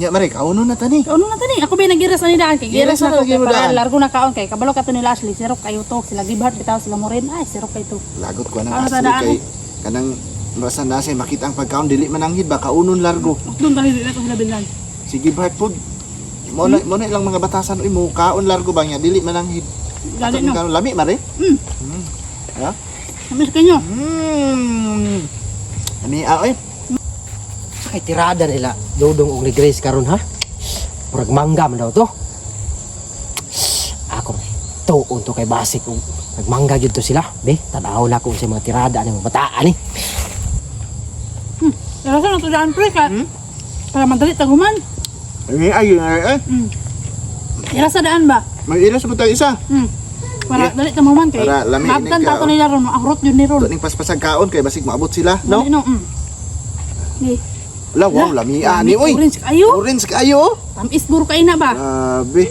Ya mare kauno na tani. Kauno na tani. Ako ba nagiras ani daan kay giras na ko kay Giras na para daan. largo na kaon kay kabalo ka to nila Ashley sirok kayo to sila gibhat bitaw sila mo rin ay sirok kay to. Lagot ko Ano na sa asli daan? kay kanang basta na say makita ang pagkaon dili mananghid ba kaunon largo. Doon dali dili ko sila bilan. Sige bhat pod. Mo na ilang mga batasan uy mo kaon largo ba nya dili mananghid. Dali no. Kaon lami mare. Ha? Amis kanyo. Ani oy. Kay tirada nila Dodong og ni Grace karon ha. Murag mangga man daw to. Ako tuon to kay basic kung nagmangga gyud to sila. Be, tanaw na ko sa mga tirada ni mga bataan ni. Rasa na to daan pre ka. Para madali taguman. Ani ay ay. Rasa daan ba? May ilas mo tayo isa. Para dali taguman kay. Para lami Mabtan ni ka, tato nila ron ahrot yun ni ron. To ning paspasag kaon kay basig maabot sila, no? No. Ni. Wala wow lami ani oy. Orange kayo. Orange kayo. Tamis buro kay na ba? Grabe.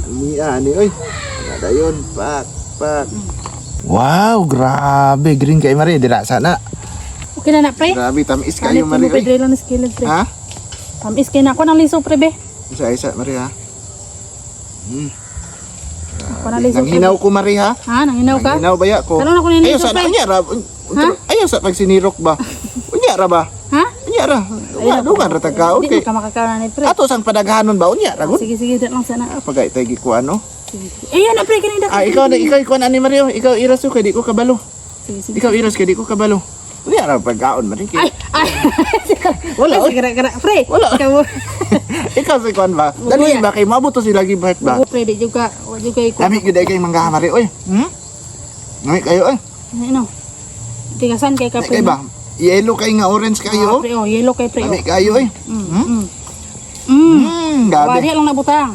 Lami ani oy. Dayon pak. Wow, grabe green kay Maria dira sana. Okay na na pre. Grabe tamis Kayo kayo Maria. oy. Pedro lang na skillet pre. Ha? Tamis kay na ako nang liso pre be. Isa Maria. Ako nang liso. Nang hinaw ko Maria. Ha, nang hinaw ka? Hinaw ba ya ko? Tanong ako ni Ayaw Liso, sa pre. anya ra. Ayaw sa pag sinirok ba? Unya ra ba? Ha? Unya ra. Unya dugan ra tagkaon Hindi kay. ka makakaon ni pre. Ato sang padaghanon ba unya ra gud? Sige, dit lang sana. Pagay tay gi ko ano? Ayun na pre kanina. Ikaw ani Mario, ikaw iras ko kay di ko kabalo. Sige. Ikaw iras kay di ko kabalo. Unya ra pagkaon man kay. Ay. Wala, oy. Sige, pre. Wala. Ikaw. Ikaw si kon ba? Dali ba kay mabuto sila gi ba? Bago pre di juga. Wa juga iko. Lami gyud ay kay mangga Mario oy. Lami kayo oy. Ano? Tigasan kay ka pre. Kay ba? Yellow kay nga orange kayo. Pre, oh, yellow kay pre. Lami kayo oy. Gabi Gabi. lang nabutang.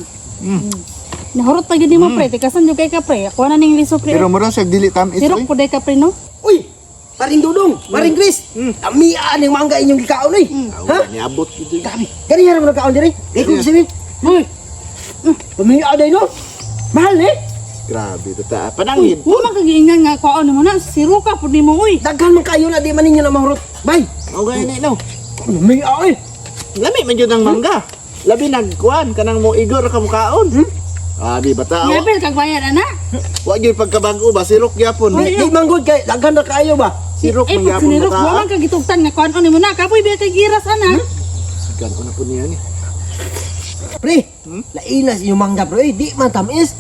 Nahurot pa gid mo pre. Tigasan juga kay ka pre. Ako na ning liso pre. Pero mura sa dili tamis Sirok oy. po day ka pre no? Uy, paring Dodong, paring Grace. Amian yung mangga inyong gikaon oy. Ha? Niabot gyud. Gabi. Gani ra mo nagkaon diri. Ikaw sabi. Hoy. Amian day no. Mahal ni. Grabe ta. Panangin. Mo man kagiingan nga kuan mo na siro ka pud nimo oy. Daghan man kayo na di man ninyo na mahurot. Bay. O gani no. Amian oy. Lami man jud ang mangga. Labi nagkuan kanang mo igor ka mukaon. Abi bata. Level kag bayad ana. Wa gyud pagkabago ba sirok gyapon. Di manggod kay daghan ra kayo ba? Sirok Eh, man pag gyapon sinirok, mo bata. man kagitugtan nga kuan ni mo na. Kapoy biya kay giras ana. Sigan ko na po niya ni. Pre, lainas yung mangga pre, di man tamis.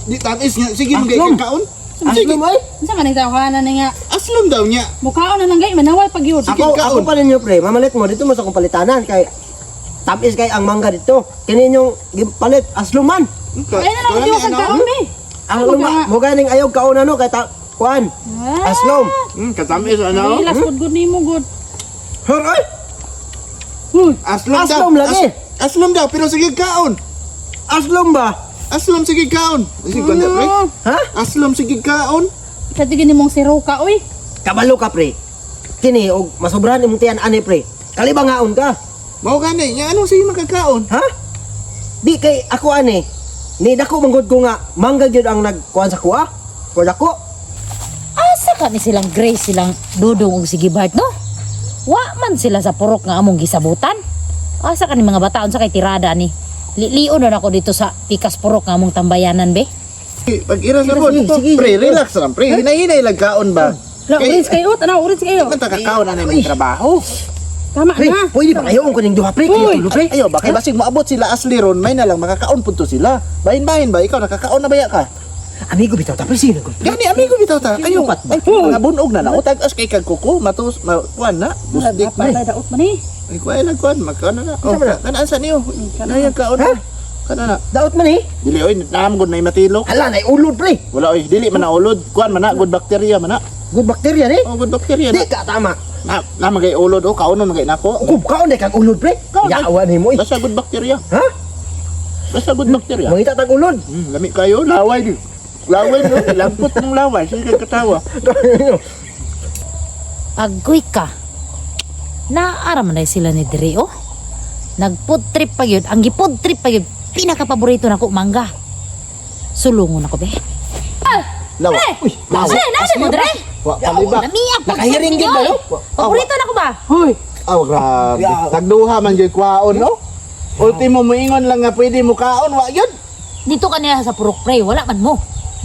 Di tamis nga sige Aslom. magay kaon. Sige. Aslom ay. Unsa ka nang tawanan ni nga Aslom daw niya. mukhaon na nang gay manaway pag yun. Ako pa ninyo pre, mamalit mo dito mo sa kong palitanan kay tamis kay ang mangga dito. Kini yung palit asluman. Ay na lang yung pagkaon mi. Ang luma, mo ganing ayaw kaon ano kay ta kuan. Aslom. Katamis ano? Ilas good nimo good. Hoy. Aslom daw. Aslom lagi. Aslom daw pero sige kaon. Aslom ba? Aslom sige kaon. Sige ba pre? Ha? Aslom sige kaon. Kasi gini mong siro ka oy. Kabalo ka pre. Kini og masobrahan imong tiyan ani pre. Kalibangaon ka. Mao gani nya ano sige makakaon. Ha? Di kay ako ani. Ni dako manggod ko nga mangga gyud ang nagkuan sa kuha. Ko dako. Asa ka ni silang Grace silang Dodong ug si Gibart no? Wa man sila sa purok nga among gisabutan. Asa ka ni mga bataon sa kay tirada ni. Lion na ako dito sa pikas purok nga among tambayanan be. Pag iras na po. Sige. Pre, relax lang pre. Hinay-hinay lang kaon ba? La orange kayo, tanaw orange kayo. Man takakaon na may trabaho. Tama Pre, na. pwede ba kayo ang kuning duha pre? Kayo tulo pre. Ayo, bakit basig moabot sila asli ron, may na lang makakaon punto sila. Bahin-bahin ba ikaw nakakaon na baya ka? Amigo bitaw ta pre sino ko. Gani amigo bitaw ta. Ayo, Upat ba? ay nabunog na nautag as kay kag kuko, matus kuan na. Busdik Dapat na. ay daot man ni. Ay kuan na kuan, magkano na. Oh, kanaan sa niyo? Kanang kaon Ha? na. Kana na. Daot man eh. Dili oy, naamgod na matilok. Hala nay ulod pre. Wala oy, dili man na ulod. Kuan man na good bacteria man na. Good bacteria ni. Oh, good bacteria Di na. ka tama. Na magay ulod o kaon magay nako. Kung kaon day kag ulod pre. Yaawa ni mo eh. Basta good bacteria. Ha? Basta good bacteria. Mangita tag ulod. Lami kayo, laway di. Laway no, lampot ng laway. Sige katawa. Agoy ka. Naara man na sila ni Dre oh. Nagfood trip pa yun. Ang gifood trip pa yun. Pinaka-paborito nako mangga. Sulungon ako be. Lawa. Uy, lawa. Nasa mo Dre? Wa paliba. Namiyak po. Nakahiring din ba, no? Paborito na ko ba? Hoy. Oh, grabe. Tagduha man gyud kwaon no. Ultimo mo ingon lang nga pwede mo kaon, wa yun. Dito kanila sa purok pre, wala man mo.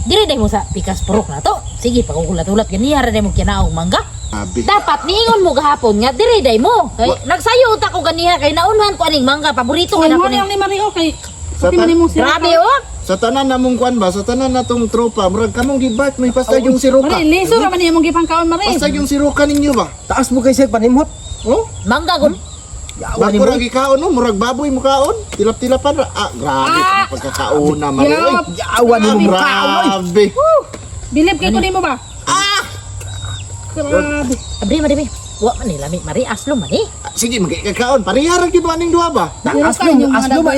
Dire day mo sa pikas purok na to. Sige, pagugulat-ulat ganiya ra day mo kinaog mangga. Abi. Dapat niingon mo gahapon nga dire day mo. Kay nagsayo ta ko ganiha kay naunhan ko aning mangga paborito Kung kay mo nako ni ni. Mario kay Sa okay man imong sira. Grabe oh. Sa tanan namong kwan ba, sa tanan natong tropa, murag kamong gibart may pasta yung siruka. Mari, liso ra man imong gipangkaon Mari. Pasta yung siruka ninyo ba? Taas mo kay sir panimhot. Oh? Mangga gud. Yawa ni Bago mo. ra gikaon no, murag baboy mo kaon. Tilap-tilapan ra. Ah, grabe ang pagkakaon na mali. Yaw. Yawa ni mo kaon. Grabe. Bilib kay ko nimo ba? Grabe. Abri mari be. Wa man ni lami mari aslo man ni. Ah, sige, magkakaon. Parihara gyud aning duha ba?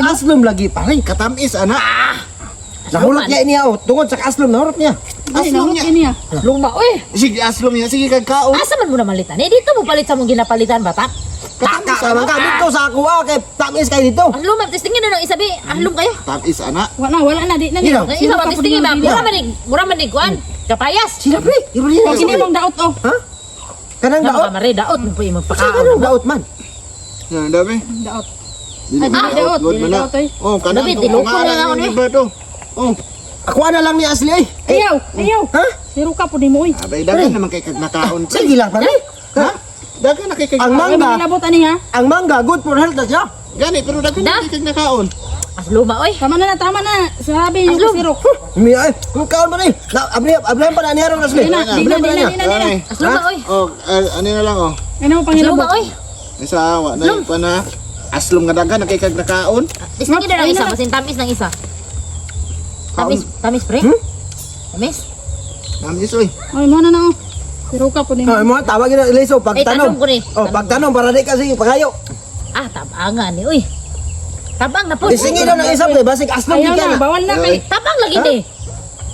Aslom lagi pare. Katamis ana. Nahulot niya niya oh. Tungod sa aslom nahulot niya. Ay, Aslom nahulog niya. niya. Luma oy. Sige, aslom niya. Sige, kagkaon. Asa man mo na malitan? Eh dito mo palit sa mong ginapalitan bata. Katamis Taka man ka ana. dito sa ako kay tamis kay dito. Aslum man testingin na ng isabi. Aslum kayo. Katamis ana. Wala na di na ni. Ino. Ang isa ba testingin ba? Mura man ni kuan. Kapayas. Sila pre. Iro Kung kini mong daot oh. Ha? Kanang Nga daot. ka mari daot mo po imong Kanang pakaon. daot man. Yan, dami. Daot. Dili Ay, dili daot, good dili man na. daot, eh. Oh, kanang Dami, tiloko na lang ako, ni eh. Berto. Oh, Ako na lang ni Asli ay. Ayaw. Ha? Siro ka po nimo oy. abay dagan naman kay kagnakaon. Sige lang pare. Ha? Dagan na kay Ang kagnakaon. Ay, mangga. manilabot ani ha. Ang mangga good for health na siya. Gani, pero dagan Da? na kay kagnakaon. Asluma oy. Tama na. Sabi yung Aslum. siro. Mi ay, kung kaon man ay. Abli pa na ni Aaron Asli. Di na, di na, di na, di na, di na. Ay, Asluma oy. oh, ano na lang oh. Ano mo Asluma pangilabot? oy. Isa wa na pa na aslom nga dagan na kay kagnakaon. Testingin na ng isa, Ayun na. masin tamis ng isa. Tamis pre. Tamis. Namis oy. Ay, mo na oh. Siro ka po nimo. Ay mo tawag na Eliso tanong pagtanong. ko ni. Oh, pagtanong para di kasi pagayo. Ah, tabangan ni uy. Tabang na po. Isingi daw ng isa pre, basig aslom Ayaw di na, ka. bawal na kay. Tabang lagi ni.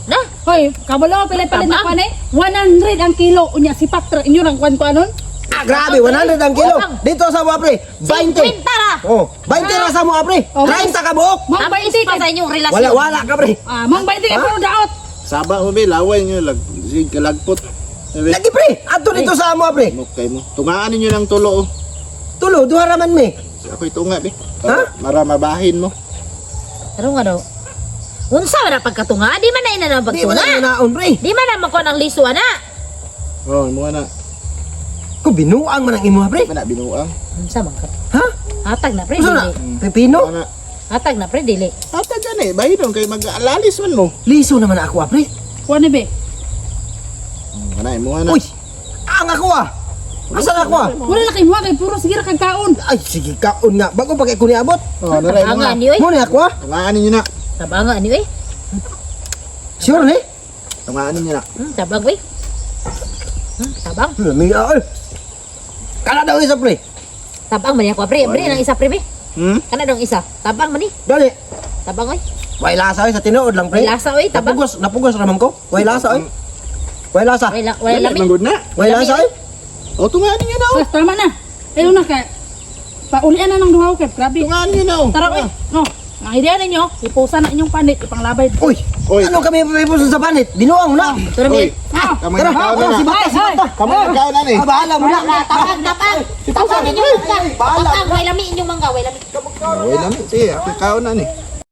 Na? Hoy, kabalo pala na Tabang. pa 100 ang kilo unya si Patra inyo lang kwan ko anon. Ah, grabe, 100 ang kilo. Tabang. Dito sa mo pre, 20. 50 ra. Oh, 20 ra sa mo pre. Oh, 30 ka buok. Mong Tamis 20 pa kay. sa inyong relasyon. Wala ka pre. Mong 20 kay puro daot. Saba mo be laway nyo lag sig kalagpot. Sabi, Lagi pre, ato dito sa mo pre. mukay mo. Tungaan ninyo ng tulo oh. Tulo, duha ra man me. Ako'y tunga be. Ha? Mara mabahin mo. Ano nga daw? Unsa man ang pagkatunga? Di man na ina ng Di man pagtunga. na naon pre. Di man na makuha ng liso ana. Oh, mo na. Ko binuang man ang imo pre. Mana binuang. Unsa man ka? Ha? Hatag na pre Usa na? dili. Pepino? Mana. Hatag na pre dili. Ata dyan eh, bahidong kay mag-alalis man mo. Liso naman ako pre. Kuan ni be. Manay mo na. Uy. Ang ako Asa na ako Wala na kay mo kay puro sige ra kag kaon. Ay, sige kaon nga. Bago pa kay kuni abot. Oh, naray mo Tabangan na. ni uy. Mo ni ako Tungaan ninyo na. Tabangan ni uy. Sure ni? Tungaan ninyo na. Tabang uy. Tabang. May ay. Kana daw isa pre. Tabang man ako pre. Pre nang isa pre be. Hmm? Kana dong isa. Tabang man ni. Dali. Tabang oy. Way lasa oy sa tinuod lang pre. May lasa oy, tabang. Napugos raman ko. Way lasa oy. Way lasa. Wala Wala lami. manggod na. Way lasa oy. O, tungaan ninyo na oh. Tama na. Ayaw na kay. Paulian na ng duha kay. Grabe. Tungaan ninyo na oh. Tara oy. No. Ang idea ninyo, ipusan na inyong panit ipanglabay. Uy. Oy. Ano kami pipuson sa panit? Binuang mo na. Tara mi. Ah, Kamay Tara, na kaon na si na. Bata, si Bata. Kamay na kaon na ni. Ah, bahala mo na. Tabang. Tabang ninyo mangga. Tabang way lami inyong mangga, way lami. Uy, namin. Sige, ako kaon na ni.